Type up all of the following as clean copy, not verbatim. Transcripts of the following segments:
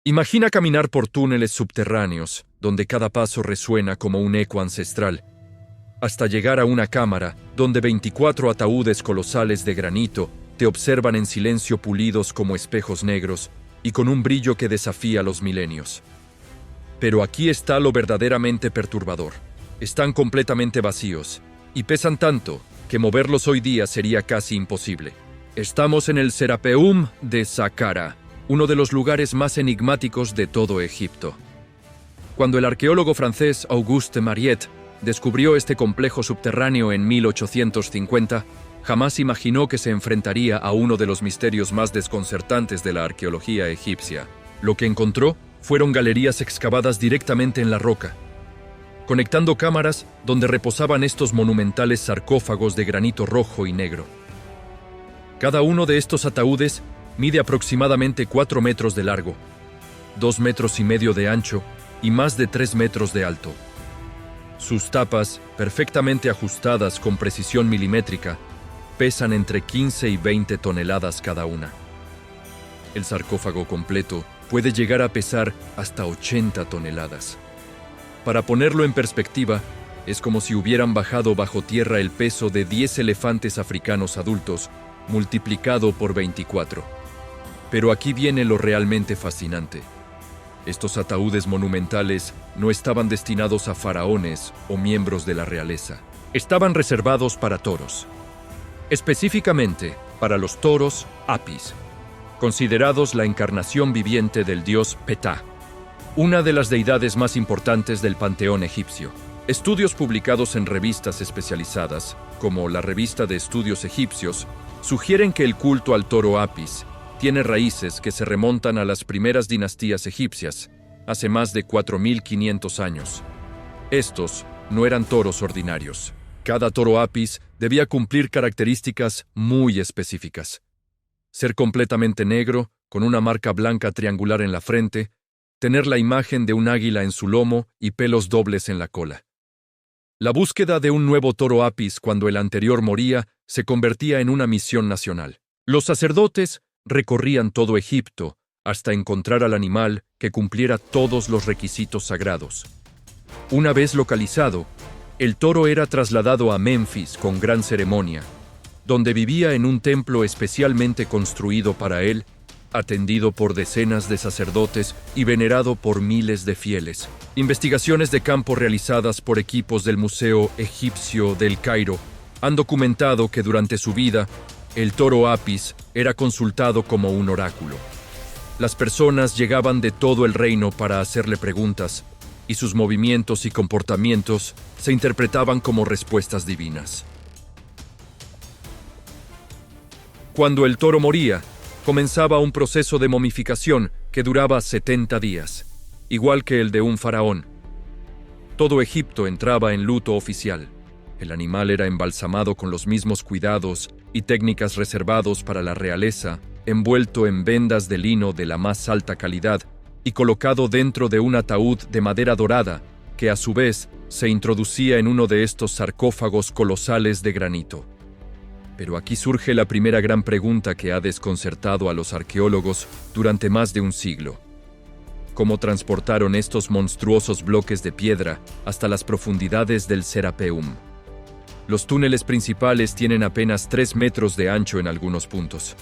Imagina caminar por túneles subterráneos, donde cada paso resuena como un eco ancestral, hasta llegar a una cámara donde 24 ataúdes colosales de granito te observan en silencio, pulidos como espejos negros y con un brillo que desafía los milenios. Pero aquí está lo verdaderamente perturbador. Están completamente vacíos y pesan tanto que moverlos hoy día sería casi imposible. Estamos en el Serapeum de Saqqara, uno de los lugares más enigmáticos de todo Egipto. Cuando el arqueólogo francés Auguste Mariette descubrió este complejo subterráneo en 1850, jamás imaginó que se enfrentaría a uno de los misterios más desconcertantes de la arqueología egipcia. Lo que encontró fueron galerías excavadas directamente en la roca, conectando cámaras donde reposaban estos monumentales sarcófagos de granito rojo y negro. Cada uno de estos ataúdes mide aproximadamente 4 metros de largo, 2,5 metros de ancho y más de 3 metros de alto. Sus tapas, perfectamente ajustadas con precisión milimétrica, pesan entre 15 y 20 toneladas cada una. El sarcófago completo puede llegar a pesar hasta 80 toneladas. Para ponerlo en perspectiva, es como si hubieran bajado bajo tierra el peso de 10 elefantes africanos adultos, multiplicado por 24. Pero aquí viene lo realmente fascinante. Estos ataúdes monumentales no estaban destinados a faraones o miembros de la realeza. Estaban reservados para toros. Específicamente, para los toros Apis, considerados la encarnación viviente del dios Ptah, una de las deidades más importantes del panteón egipcio. Estudios publicados en revistas especializadas, como la Revista de Estudios Egipcios, sugieren que el culto al toro Apis tiene raíces que se remontan a las primeras dinastías egipcias, hace más de 4.500 años. Estos no eran toros ordinarios. Cada toro Apis debía cumplir características muy específicas. Ser completamente negro, con una marca blanca triangular en la frente, tener la imagen de un águila en su lomo y pelos dobles en la cola. La búsqueda de un nuevo toro Apis cuando el anterior moría se convertía en una misión nacional. Los sacerdotes recorrían todo Egipto hasta encontrar al animal que cumpliera todos los requisitos sagrados. Una vez localizado, el toro era trasladado a Menfis con gran ceremonia, donde vivía en un templo especialmente construido para él, atendido por decenas de sacerdotes y venerado por miles de fieles. Investigaciones de campo realizadas por equipos del Museo Egipcio del Cairo han documentado que durante su vida, el toro Apis era consultado como un oráculo. Las personas llegaban de todo el reino para hacerle preguntas, y sus movimientos y comportamientos se interpretaban como respuestas divinas. Cuando el toro moría, comenzaba un proceso de momificación que duraba 70 días, igual que el de un faraón. Todo Egipto entraba en luto oficial. El animal era embalsamado con los mismos cuidados y técnicas reservados para la realeza, envuelto en vendas de lino de la más alta calidad y colocado dentro de un ataúd de madera dorada que a su vez se introducía en uno de estos sarcófagos colosales de granito. Pero aquí surge la primera gran pregunta que ha desconcertado a los arqueólogos durante más de un siglo. ¿Cómo transportaron estos monstruosos bloques de piedra hasta las profundidades del Serapeum? Los túneles principales tienen apenas 3 metros de ancho en algunos puntos,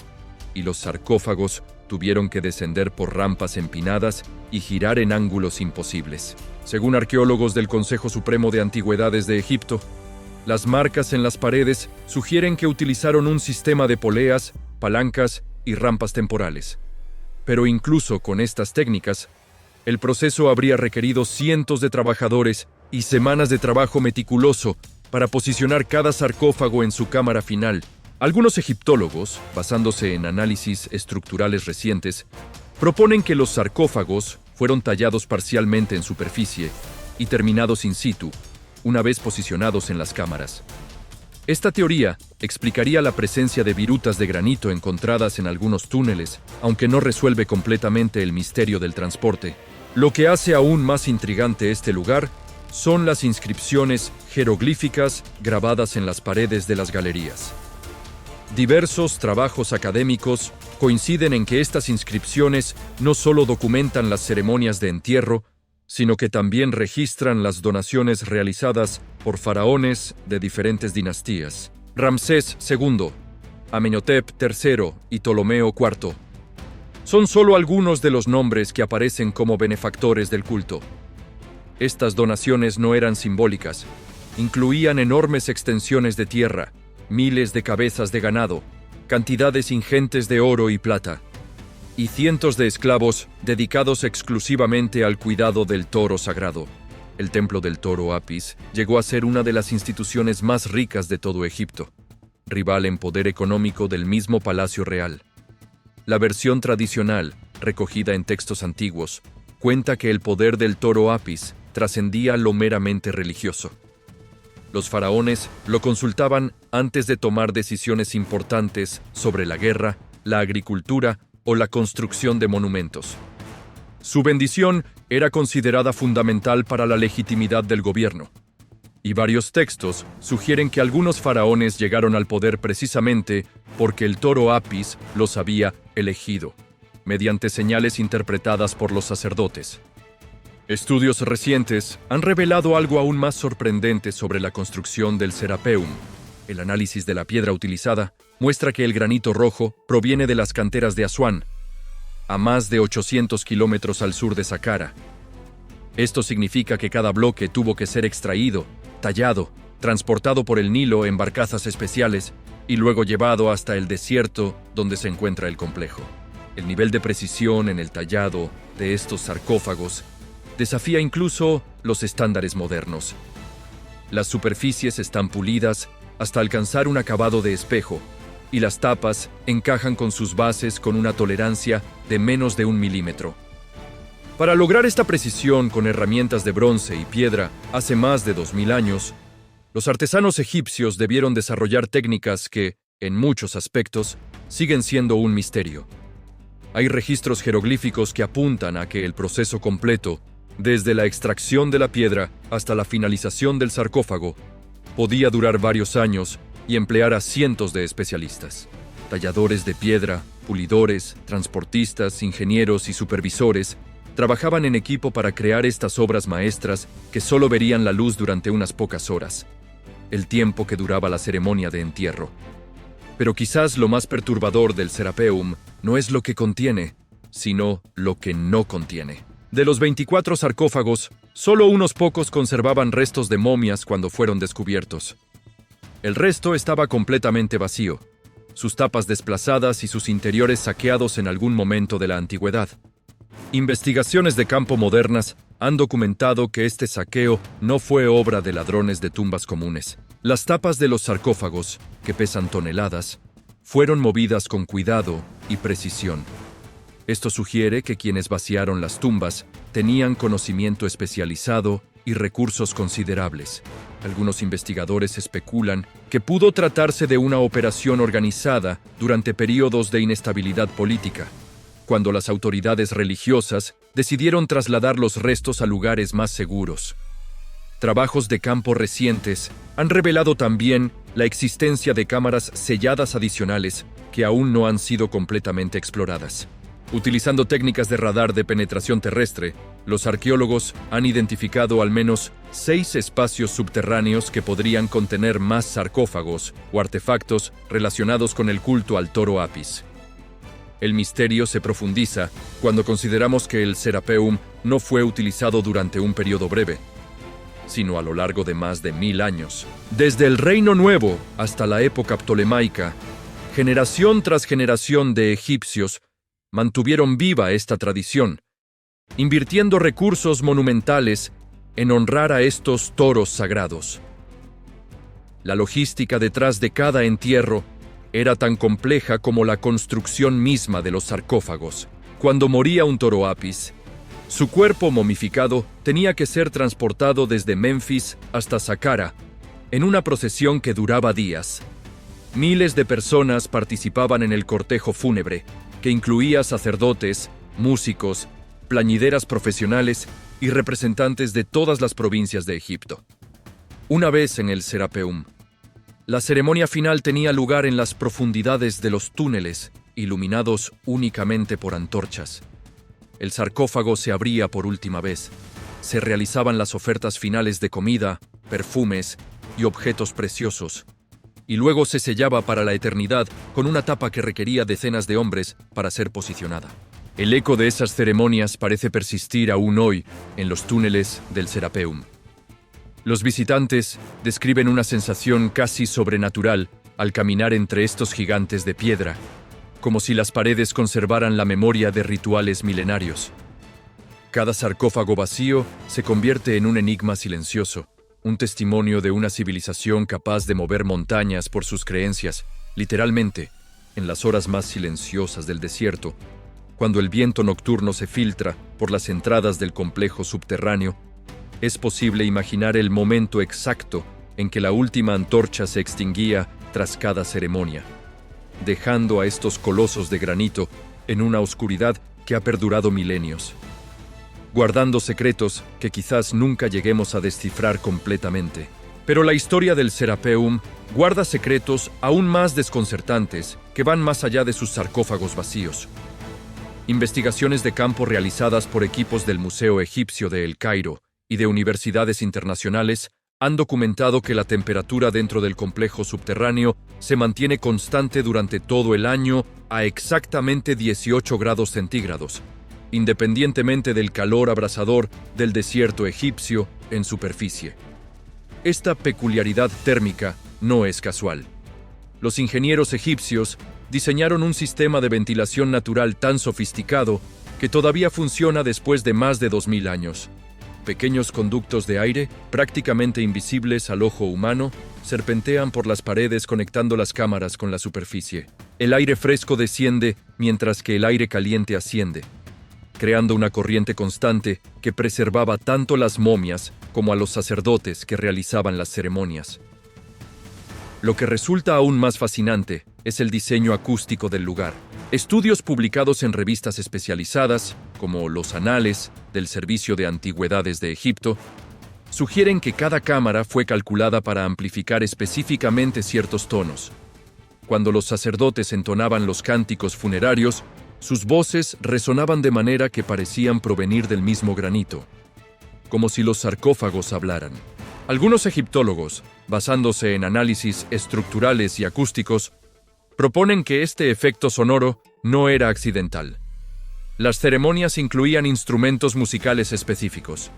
y los sarcófagos tuvieron que descender por rampas empinadas y girar en ángulos imposibles. Según arqueólogos del Consejo Supremo de Antigüedades de Egipto, las marcas en las paredes sugieren que utilizaron un sistema de poleas, palancas y rampas temporales. Pero incluso con estas técnicas, el proceso habría requerido cientos de trabajadores y semanas de trabajo meticuloso para posicionar cada sarcófago en su cámara final. Algunos egiptólogos, basándose en análisis estructurales recientes, proponen que los sarcófagos fueron tallados parcialmente en superficie y terminados in situ, una vez posicionados en las cámaras. Esta teoría explicaría la presencia de virutas de granito encontradas en algunos túneles, aunque no resuelve completamente el misterio del transporte. Lo que hace aún más intrigante este lugar son las inscripciones jeroglíficas grabadas en las paredes de las galerías. Diversos trabajos académicos coinciden en que estas inscripciones no solo documentan las ceremonias de entierro, sino que también registran las donaciones realizadas por faraones de diferentes dinastías. Ramsés II, Amenhotep III y Ptolomeo IV son solo algunos de los nombres que aparecen como benefactores del culto. Estas donaciones no eran simbólicas, incluían enormes extensiones de tierra, miles de cabezas de ganado, cantidades ingentes de oro y plata, y cientos de esclavos dedicados exclusivamente al cuidado del toro sagrado. El templo del toro Apis llegó a ser una de las instituciones más ricas de todo Egipto, rival en poder económico del mismo Palacio Real. La versión tradicional, recogida en textos antiguos, cuenta que el poder del toro Apis trascendía lo meramente religioso. Los faraones lo consultaban antes de tomar decisiones importantes sobre la guerra, la agricultura o la construcción de monumentos. Su bendición era considerada fundamental para la legitimidad del gobierno, y varios textos sugieren que algunos faraones llegaron al poder precisamente porque el toro Apis los había elegido, mediante señales interpretadas por los sacerdotes. Estudios recientes han revelado algo aún más sorprendente sobre la construcción del Serapeum. El análisis de la piedra utilizada muestra que el granito rojo proviene de las canteras de Asuán, a más de 800 kilómetros al sur de Saqqara. Esto significa que cada bloque tuvo que ser extraído, tallado, transportado por el Nilo en barcazas especiales y luego llevado hasta el desierto donde se encuentra el complejo. El nivel de precisión en el tallado de estos sarcófagos desafía incluso los estándares modernos. Las superficies están pulidas hasta alcanzar un acabado de espejo, y las tapas encajan con sus bases con una tolerancia de menos de 1 milímetro. Para lograr esta precisión con herramientas de bronce y piedra hace más de 2000 años, los artesanos egipcios debieron desarrollar técnicas que, en muchos aspectos, siguen siendo un misterio. Hay registros jeroglíficos que apuntan a que el proceso completo, desde la extracción de la piedra hasta la finalización del sarcófago, podía durar varios años y emplear a cientos de especialistas. Talladores de piedra, pulidores, transportistas, ingenieros y supervisores trabajaban en equipo para crear estas obras maestras que solo verían la luz durante unas pocas horas, el tiempo que duraba la ceremonia de entierro. Pero quizás lo más perturbador del Serapeum no es lo que contiene, sino lo que no contiene. De los 24 sarcófagos, solo unos pocos conservaban restos de momias cuando fueron descubiertos. El resto estaba completamente vacío, sus tapas desplazadas y sus interiores saqueados en algún momento de la antigüedad. Investigaciones de campo modernas han documentado que este saqueo no fue obra de ladrones de tumbas comunes. Las tapas de los sarcófagos, que pesan toneladas, fueron movidas con cuidado y precisión. Esto sugiere que quienes vaciaron las tumbas tenían conocimiento especializado y recursos considerables. Algunos investigadores especulan que pudo tratarse de una operación organizada durante períodos de inestabilidad política, cuando las autoridades religiosas decidieron trasladar los restos a lugares más seguros. Trabajos de campo recientes han revelado también la existencia de cámaras selladas adicionales que aún no han sido completamente exploradas. Utilizando técnicas de radar de penetración terrestre, los arqueólogos han identificado al menos 6 espacios subterráneos que podrían contener más sarcófagos o artefactos relacionados con el culto al toro Apis. El misterio se profundiza cuando consideramos que el Serapeum no fue utilizado durante un periodo breve, sino a lo largo de más de 1000 años. Desde el Reino Nuevo hasta la época ptolemaica, generación tras generación de egipcios mantuvieron viva esta tradición, invirtiendo recursos monumentales en honrar a estos toros sagrados. La logística detrás de cada entierro era tan compleja como la construcción misma de los sarcófagos. Cuando moría un toro Apis, su cuerpo momificado tenía que ser transportado desde Menfis hasta Saqqara, en una procesión que duraba días. Miles de personas participaban en el cortejo fúnebre, que incluía sacerdotes, músicos, plañideras profesionales y representantes de todas las provincias de Egipto. Una vez en el Serapeum, La ceremonia final tenía lugar en las profundidades de los túneles, iluminados únicamente por antorchas. El sarcófago se abría por última vez. Se realizaban las ofertas finales de comida, perfumes y objetos preciosos, y luego se sellaba para la eternidad con una tapa que requería decenas de hombres para ser posicionada. El eco de esas ceremonias parece persistir aún hoy en los túneles del Serapeum. Los visitantes describen una sensación casi sobrenatural al caminar entre estos gigantes de piedra, como si las paredes conservaran la memoria de rituales milenarios. Cada sarcófago vacío se convierte en un enigma silencioso, un testimonio de una civilización capaz de mover montañas por sus creencias, literalmente, en las horas más silenciosas del desierto, cuando el viento nocturno se filtra por las entradas del complejo subterráneo. Es posible imaginar el momento exacto en que la última antorcha se extinguía tras cada ceremonia, dejando a estos colosos de granito en una oscuridad que ha perdurado milenios, guardando secretos que quizás nunca lleguemos a descifrar completamente. Pero la historia del Serapeum guarda secretos aún más desconcertantes que van más allá de sus sarcófagos vacíos. Investigaciones de campo realizadas por equipos del Museo Egipcio de El Cairo y de universidades internacionales han documentado que la temperatura dentro del complejo subterráneo se mantiene constante durante todo el año a exactamente 18 grados centígrados, independientemente del calor abrasador del desierto egipcio en superficie. Esta peculiaridad térmica no es casual. Los ingenieros egipcios diseñaron un sistema de ventilación natural tan sofisticado que todavía funciona después de más de 2000 años. Pequeños conductos de aire, prácticamente invisibles al ojo humano, serpentean por las paredes conectando las cámaras con la superficie. El aire fresco desciende mientras que el aire caliente asciende, creando una corriente constante que preservaba tanto las momias como a los sacerdotes que realizaban las ceremonias. Lo que resulta aún más fascinante es el diseño acústico del lugar. Estudios publicados en revistas especializadas, como los Anales del Servicio de Antigüedades de Egipto, sugieren que cada cámara fue calculada para amplificar específicamente ciertos tonos. Cuando los sacerdotes entonaban los cánticos funerarios, sus voces resonaban de manera que parecían provenir del mismo granito, como si los sarcófagos hablaran. Algunos egiptólogos, basándose en análisis estructurales y acústicos, proponen que este efecto sonoro no era accidental. Las ceremonias incluían instrumentos musicales específicos,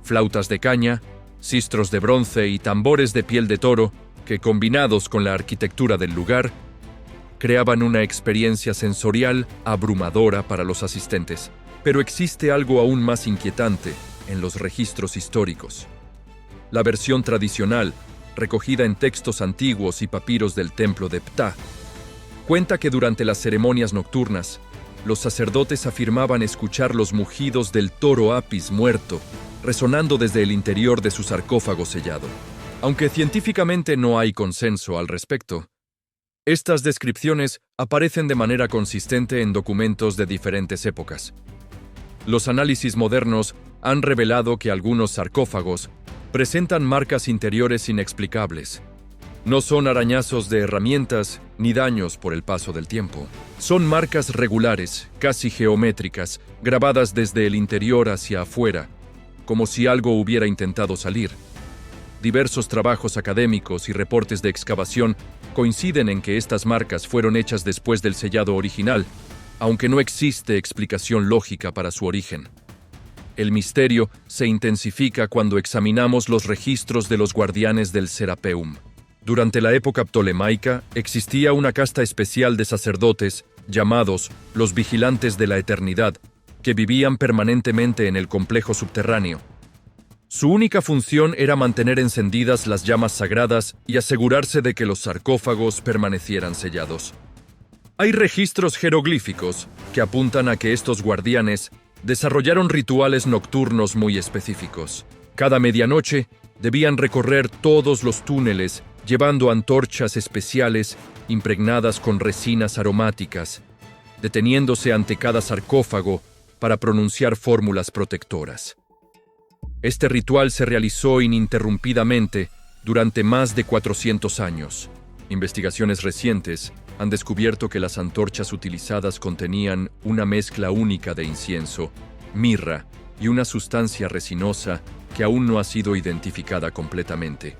flautas de caña, sistros de bronce y tambores de piel de toro que, combinados con la arquitectura del lugar, creaban una experiencia sensorial abrumadora para los asistentes. Pero existe algo aún más inquietante en los registros históricos. La versión tradicional, recogida en textos antiguos y papiros del templo de Ptah, cuenta que durante las ceremonias nocturnas, los sacerdotes afirmaban escuchar los mugidos del toro Apis muerto, resonando desde el interior de su sarcófago sellado. Aunque científicamente no hay consenso al respecto, estas descripciones aparecen de manera consistente en documentos de diferentes épocas. Los análisis modernos han revelado que algunos sarcófagos presentan marcas interiores inexplicables. No son arañazos de herramientas ni daños por el paso del tiempo. Son marcas regulares, casi geométricas, grabadas desde el interior hacia afuera, como si algo hubiera intentado salir. Diversos trabajos académicos y reportes de excavación coinciden en que estas marcas fueron hechas después del sellado original, aunque no existe explicación lógica para su origen. El misterio se intensifica cuando examinamos los registros de los guardianes del Serapeum. Durante la época ptolemaica existía una casta especial de sacerdotes llamados los vigilantes de la eternidad, que vivían permanentemente en el complejo subterráneo. Su única función era mantener encendidas las llamas sagradas y asegurarse de que los sarcófagos permanecieran sellados. Hay registros jeroglíficos que apuntan a que estos guardianes desarrollaron rituales nocturnos muy específicos. Cada medianoche debían recorrer todos los túneles llevando antorchas especiales impregnadas con resinas aromáticas, deteniéndose ante cada sarcófago para pronunciar fórmulas protectoras. Este ritual se realizó ininterrumpidamente durante más de 400 años. Investigaciones recientes han descubierto que las antorchas utilizadas contenían una mezcla única de incienso, mirra y una sustancia resinosa que aún no ha sido identificada completamente.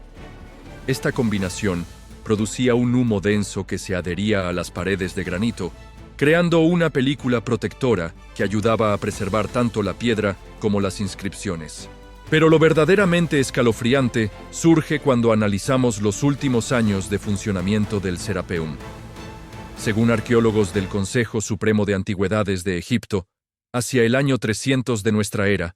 Esta combinación producía un humo denso que se adhería a las paredes de granito, creando una película protectora que ayudaba a preservar tanto la piedra como las inscripciones. Pero lo verdaderamente escalofriante surge cuando analizamos los últimos años de funcionamiento del Serapeum. Según arqueólogos del Consejo Supremo de Antigüedades de Egipto, hacia el año 300 de nuestra era,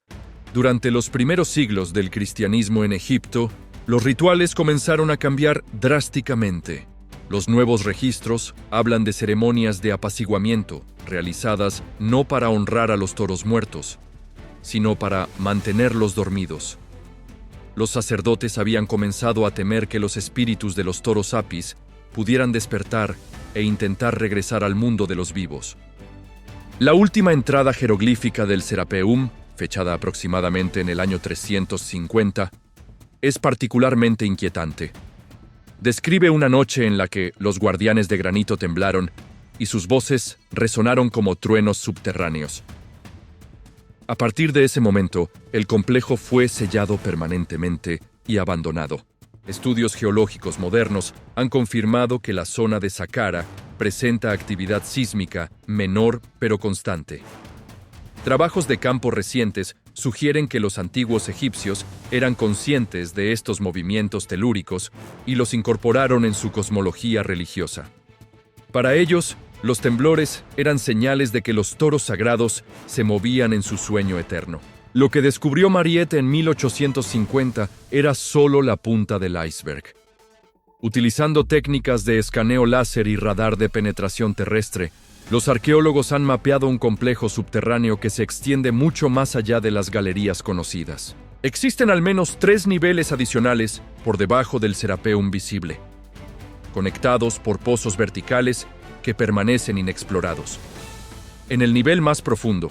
durante los primeros siglos del cristianismo en Egipto, los rituales comenzaron a cambiar drásticamente. Los nuevos registros hablan de ceremonias de apaciguamiento, realizadas no para honrar a los toros muertos, sino para mantenerlos dormidos. Los sacerdotes habían comenzado a temer que los espíritus de los toros apis pudieran despertar e intentar regresar al mundo de los vivos. La última entrada jeroglífica del Serapeum, fechada aproximadamente en el año 350, es particularmente inquietante. Describe una noche en la que los guardianes de granito temblaron y sus voces resonaron como truenos subterráneos. A partir de ese momento, el complejo fue sellado permanentemente y abandonado. Estudios geológicos modernos han confirmado que la zona de Saqqara presenta actividad sísmica menor pero constante. Trabajos de campo recientes sugieren que los antiguos egipcios eran conscientes de estos movimientos telúricos y los incorporaron en su cosmología religiosa. Para ellos, los temblores eran señales de que los toros sagrados se movían en su sueño eterno. Lo que descubrió Mariette en 1850 era solo la punta del iceberg. Utilizando técnicas de escaneo láser y radar de penetración terrestre, los arqueólogos han mapeado un complejo subterráneo que se extiende mucho más allá de las galerías conocidas. Existen al menos 3 niveles adicionales por debajo del Serapeum visible, conectados por pozos verticales que permanecen inexplorados. En el nivel más profundo,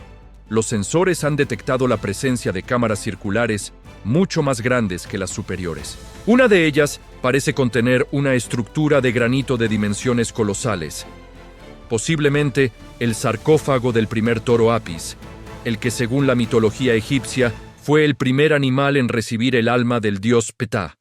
los sensores han detectado la presencia de cámaras circulares mucho más grandes que las superiores. Una de ellas parece contener una estructura de granito de dimensiones colosales, posiblemente el sarcófago del primer toro Apis, el que según la mitología egipcia fue el primer animal en recibir el alma del dios Ptah.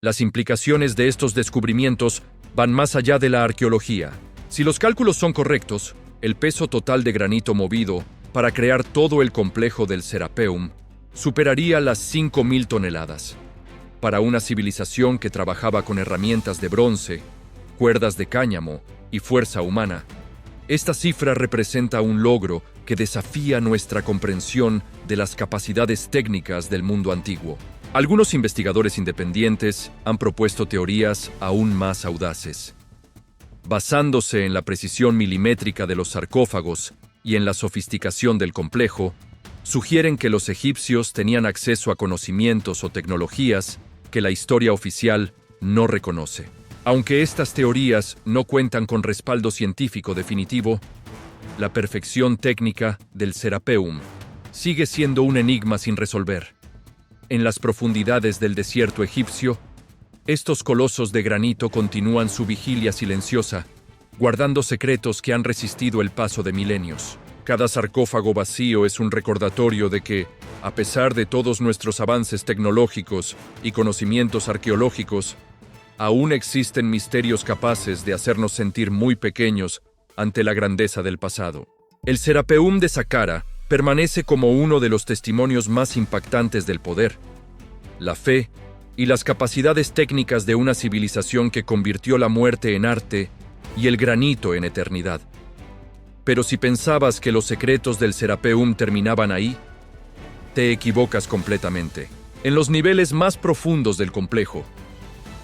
Las implicaciones de estos descubrimientos van más allá de la arqueología. Si los cálculos son correctos, el peso total de granito movido para crear todo el complejo del Serapeum superaría las 5.000 toneladas. Para una civilización que trabajaba con herramientas de bronce, cuerdas de cáñamo y fuerza humana, esta cifra representa un logro que desafía nuestra comprensión de las capacidades técnicas del mundo antiguo. Algunos investigadores independientes han propuesto teorías aún más audaces. Basándose en la precisión milimétrica de los sarcófagos y en la sofisticación del complejo, sugieren que los egipcios tenían acceso a conocimientos o tecnologías que la historia oficial no reconoce. Aunque estas teorías no cuentan con respaldo científico definitivo, la perfección técnica del Serapeum sigue siendo un enigma sin resolver. En las profundidades del desierto egipcio, estos colosos de granito continúan su vigilia silenciosa, guardando secretos que han resistido el paso de milenios. Cada sarcófago vacío es un recordatorio de que, a pesar de todos nuestros avances tecnológicos y conocimientos arqueológicos, aún existen misterios capaces de hacernos sentir muy pequeños ante la grandeza del pasado. El Serapeum de Saqqara permanece como uno de los testimonios más impactantes del poder, la fe y las capacidades técnicas de una civilización que convirtió la muerte en arte y el granito en eternidad. Pero si pensabas que los secretos del Serapeum terminaban ahí, te equivocas completamente. En los niveles más profundos del complejo,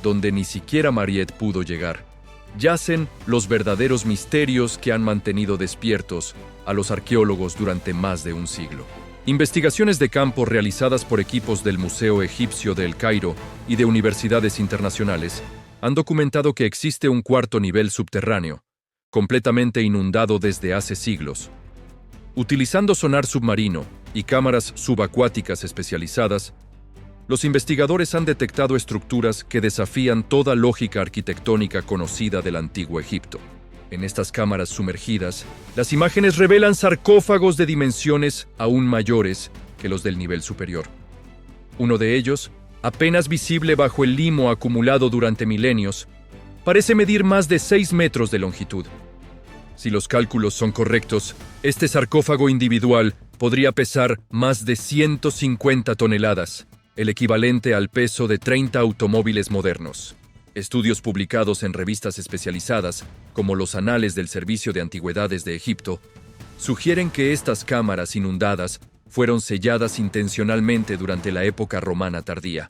donde ni siquiera Mariette pudo llegar, yacen los verdaderos misterios que han mantenido despiertos a los arqueólogos durante más de un siglo. Investigaciones de campo realizadas por equipos del Museo Egipcio de El Cairo y de universidades internacionales han documentado que existe un cuarto nivel subterráneo, completamente inundado desde hace siglos. Utilizando sonar submarino y cámaras subacuáticas especializadas, los investigadores han detectado estructuras que desafían toda lógica arquitectónica conocida del antiguo Egipto. En estas cámaras sumergidas, las imágenes revelan sarcófagos de dimensiones aún mayores que los del nivel superior. Uno de ellos, apenas visible bajo el limo acumulado durante milenios, parece medir más de 6 metros de longitud. Si los cálculos son correctos, este sarcófago individual podría pesar más de 150 toneladas, el equivalente al peso de 30 automóviles modernos. Estudios publicados en revistas especializadas, como los Anales del Servicio de Antigüedades de Egipto, sugieren que estas cámaras inundadas fueron selladas intencionalmente durante la época romana tardía.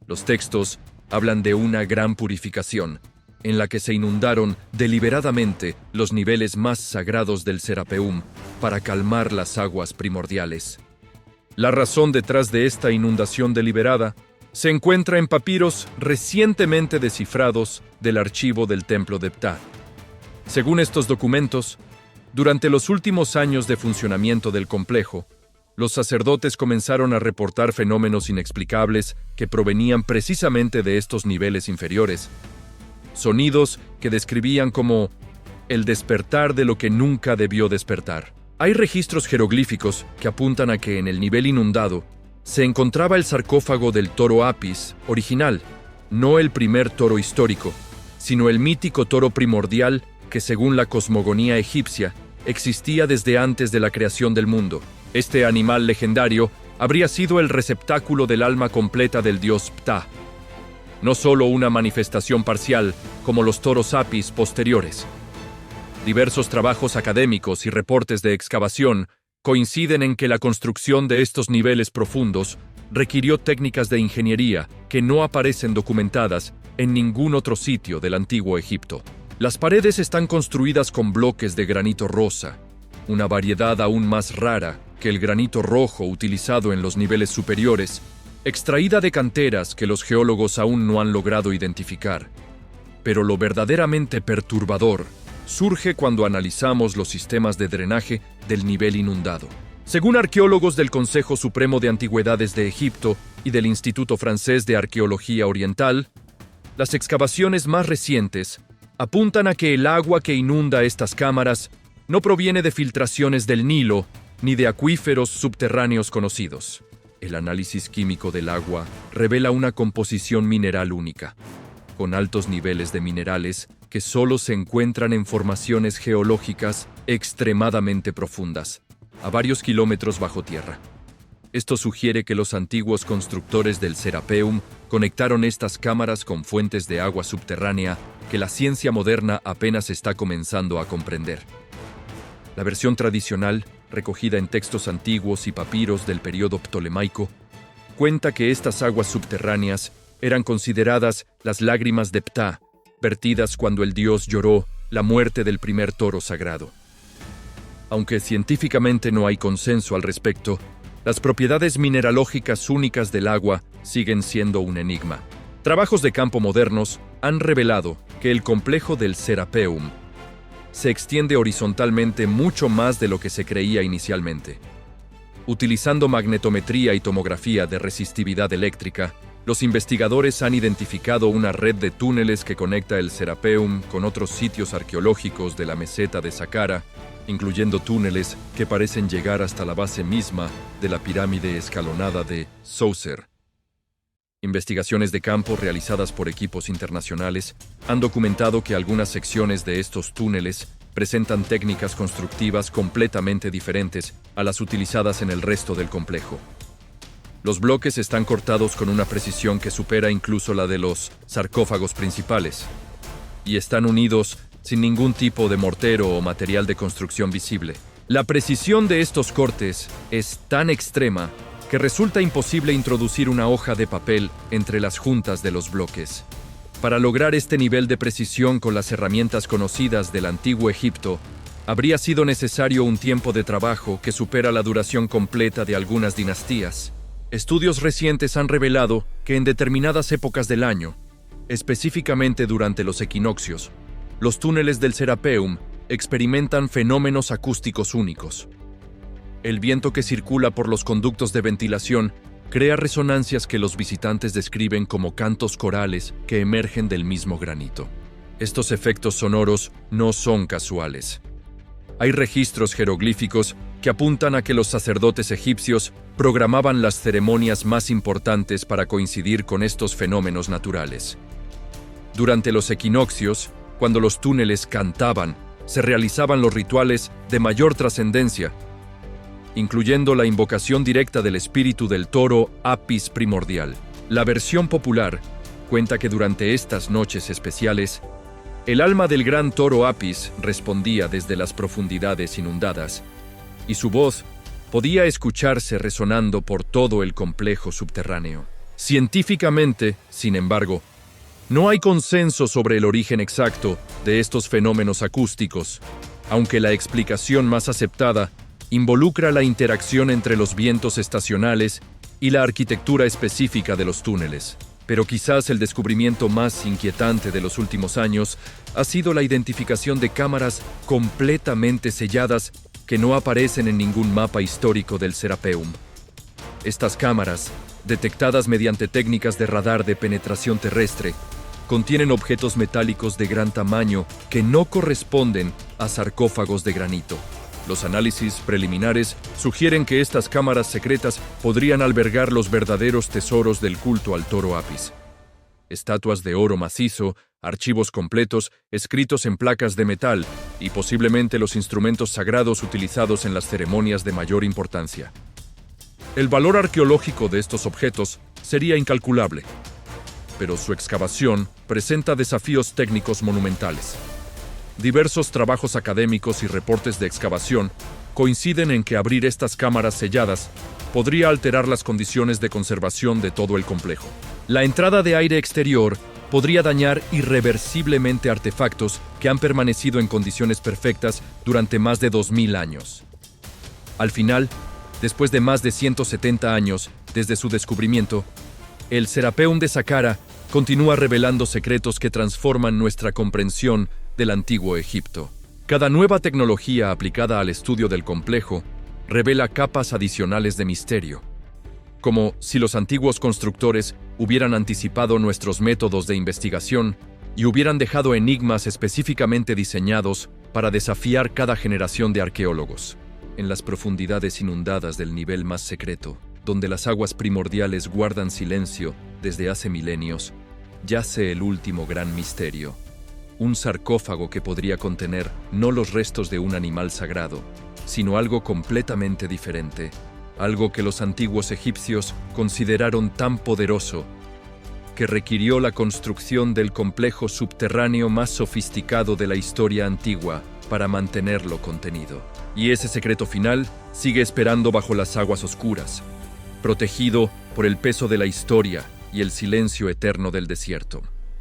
Los textos hablan de una gran purificación, en la que se inundaron deliberadamente los niveles más sagrados del Serapeum para calmar las aguas primordiales. La razón detrás de esta inundación deliberada se encuentra en papiros recientemente descifrados del archivo del templo de Ptah. Según estos documentos, durante los últimos años de funcionamiento del complejo, los sacerdotes comenzaron a reportar fenómenos inexplicables que provenían precisamente de estos niveles inferiores. Sonidos que describían como el despertar de lo que nunca debió despertar. Hay registros jeroglíficos que apuntan a que en el nivel inundado se encontraba el sarcófago del toro Apis original, no el primer toro histórico, sino el mítico toro primordial que, según la cosmogonía egipcia, existía desde antes de la creación del mundo. Este animal legendario habría sido el receptáculo del alma completa del dios Ptah, no solo una manifestación parcial como los toros Apis posteriores. Diversos trabajos académicos y reportes de excavación coinciden en que la construcción de estos niveles profundos requirió técnicas de ingeniería que no aparecen documentadas en ningún otro sitio del antiguo Egipto. Las paredes están construidas con bloques de granito rosa, una variedad aún más rara que el granito rojo utilizado en los niveles superiores, extraída de canteras que los geólogos aún no han logrado identificar. Pero lo verdaderamente perturbador surge cuando analizamos los sistemas de drenaje del nivel inundado. Según arqueólogos del Consejo Supremo de Antigüedades de Egipto y del Instituto Francés de Arqueología Oriental, las excavaciones más recientes apuntan a que el agua que inunda estas cámaras no proviene de filtraciones del Nilo ni de acuíferos subterráneos conocidos. El análisis químico del agua revela una composición mineral única, con altos niveles de minerales que solo se encuentran en formaciones geológicas extremadamente profundas, a varios kilómetros bajo tierra. Esto sugiere que los antiguos constructores del Serapeum conectaron estas cámaras con fuentes de agua subterránea que la ciencia moderna apenas está comenzando a comprender. La versión tradicional, recogida en textos antiguos y papiros del período ptolemaico, cuenta que estas aguas subterráneas eran consideradas las lágrimas de Ptah, vertidas cuando el dios lloró la muerte del primer toro sagrado. Aunque científicamente no hay consenso al respecto, las propiedades mineralógicas únicas del agua siguen siendo un enigma. Trabajos de campo modernos han revelado que el complejo del Serapeum se extiende horizontalmente mucho más de lo que se creía inicialmente. Utilizando magnetometría y tomografía de resistividad eléctrica, los investigadores han identificado una red de túneles que conecta el Serapeum con otros sitios arqueológicos de la meseta de Saqqara, incluyendo túneles que parecen llegar hasta la base misma de la pirámide escalonada de Djoser. Investigaciones de campo realizadas por equipos internacionales han documentado que algunas secciones de estos túneles presentan técnicas constructivas completamente diferentes a las utilizadas en el resto del complejo. Los bloques están cortados con una precisión que supera incluso la de los sarcófagos principales, y están unidos sin ningún tipo de mortero o material de construcción visible. La precisión de estos cortes es tan extrema que resulta imposible introducir una hoja de papel entre las juntas de los bloques. Para lograr este nivel de precisión con las herramientas conocidas del antiguo Egipto, habría sido necesario un tiempo de trabajo que supera la duración completa de algunas dinastías. Estudios recientes han revelado que en determinadas épocas del año, específicamente durante los equinoccios, los túneles del Serapeum experimentan fenómenos acústicos únicos. El viento que circula por los conductos de ventilación crea resonancias que los visitantes describen como cantos corales que emergen del mismo granito. Estos efectos sonoros no son casuales. Hay registros jeroglíficos que apuntan a que los sacerdotes egipcios programaban las ceremonias más importantes para coincidir con estos fenómenos naturales. Durante los equinoccios, cuando los túneles cantaban, se realizaban los rituales de mayor trascendencia, incluyendo la invocación directa del espíritu del toro Apis primordial. La versión popular cuenta que durante estas noches especiales, el alma del gran toro Apis respondía desde las profundidades inundadas, y su voz podía escucharse resonando por todo el complejo subterráneo. Científicamente, sin embargo, no hay consenso sobre el origen exacto de estos fenómenos acústicos, aunque la explicación más aceptada involucra la interacción entre los vientos estacionales y la arquitectura específica de los túneles. Pero quizás el descubrimiento más inquietante de los últimos años ha sido la identificación de cámaras completamente selladas que no aparecen en ningún mapa histórico del Serapeum. Estas cámaras, detectadas mediante técnicas de radar de penetración terrestre, contienen objetos metálicos de gran tamaño que no corresponden a sarcófagos de granito. Los análisis preliminares sugieren que estas cámaras secretas podrían albergar los verdaderos tesoros del culto al toro Apis. Estatuas de oro macizo, archivos completos, escritos en placas de metal y posiblemente los instrumentos sagrados utilizados en las ceremonias de mayor importancia. El valor arqueológico de estos objetos sería incalculable, pero su excavación presenta desafíos técnicos monumentales. Diversos trabajos académicos y reportes de excavación coinciden en que abrir estas cámaras selladas podría alterar las condiciones de conservación de todo el complejo. La entrada de aire exterior podría dañar irreversiblemente artefactos que han permanecido en condiciones perfectas durante más de 2000 años. Al final, después de más de 170 años desde su descubrimiento, el Serapeum de Saqqara continúa revelando secretos que transforman nuestra comprensión del antiguo Egipto. Cada nueva tecnología aplicada al estudio del complejo revela capas adicionales de misterio, como si los antiguos constructores hubieran anticipado nuestros métodos de investigación y hubieran dejado enigmas específicamente diseñados para desafiar cada generación de arqueólogos. En las profundidades inundadas del nivel más secreto, donde las aguas primordiales guardan silencio desde hace milenios, yace el último gran misterio. Un sarcófago que podría contener no los restos de un animal sagrado, sino algo completamente diferente, algo que los antiguos egipcios consideraron tan poderoso que requirió la construcción del complejo subterráneo más sofisticado de la historia antigua para mantenerlo contenido. Y ese secreto final sigue esperando bajo las aguas oscuras, protegido por el peso de la historia y el silencio eterno del desierto.